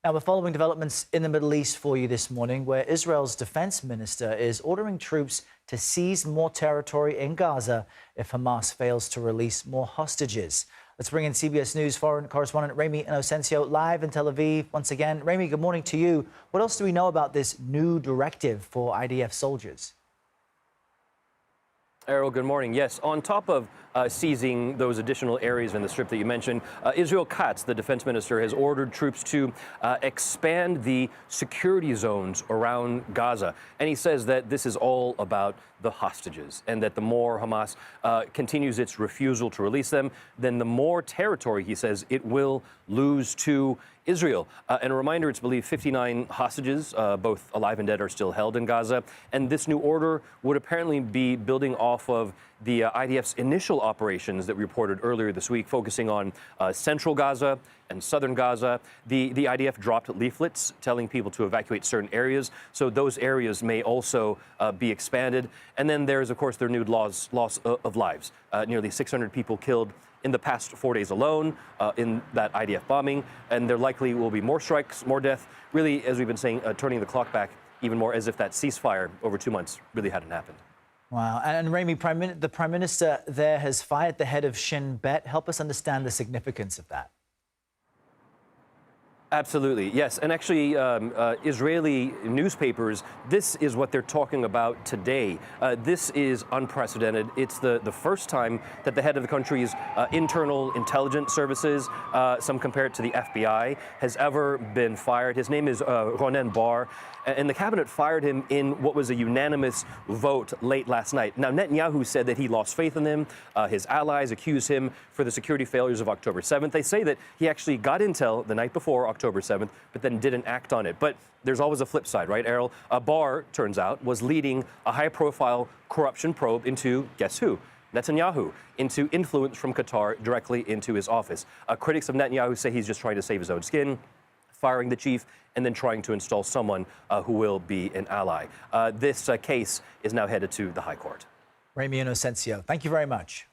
Now, we're following developments in the Middle East for you this morning, where Israel's defense minister is ordering troops to seize more territory in Gaza if Hamas fails to release more hostages. Let's bring in CBS News foreign correspondent Ramy Inocencio live in Tel Aviv once again. Ramy, good morning to you. What else do we know about this new directive for IDF soldiers? Errol, good morning. Yes, on top of seizing those additional areas in the Strip that you mentioned, Israel Katz, the defense minister, has ordered troops to expand the security zones around Gaza. And he says that this is all about the hostages, and that the more Hamas continues its refusal to release them, then the more territory, he says, it will lose to Israel. And a reminder, it's believed 59 hostages, both alive and dead, are still held in Gaza. And this new order would apparently be building off of the IDF's initial operations that we reported earlier this week, focusing on central Gaza and southern Gaza. The IDF dropped leaflets telling people to evacuate certain areas, so those areas may also be expanded. And then there's, of course, the renewed loss of lives. Nearly 600 people killed in the past 4 days alone in that IDF bombing, and there likely will be more strikes, more death, really, as we've been saying, turning the clock back even more, as if that ceasefire over 2 months really hadn't happened. Wow. And Ramy, the Prime Minister there has fired the head of Shin Bet. Help us understand the significance of that. Absolutely, yes. And actually, Israeli newspapers, this is what they're talking about today. This is unprecedented. It's the first time that the head of the country's internal intelligence services, some compare it to the FBI, has ever been fired. His name is Ronen Bar, and the cabinet fired him in what was a unanimous vote late last night. Now, Netanyahu said that he lost faith in him. His allies accuse him for the security failures of October 7th. They say that he actually got intel the night before October 7th, but then didn't act on it. But there's always a flip side, right, Errol? Bar, turns out, was leading a high-profile corruption probe into, guess who? Netanyahu, into influence from Qatar directly into his office. Critics of Netanyahu say he's just trying to save his own skin, firing the chief, and then trying to install someone who will be an ally. This case is now headed to the High Court. Ramy Inocencio, thank you very much.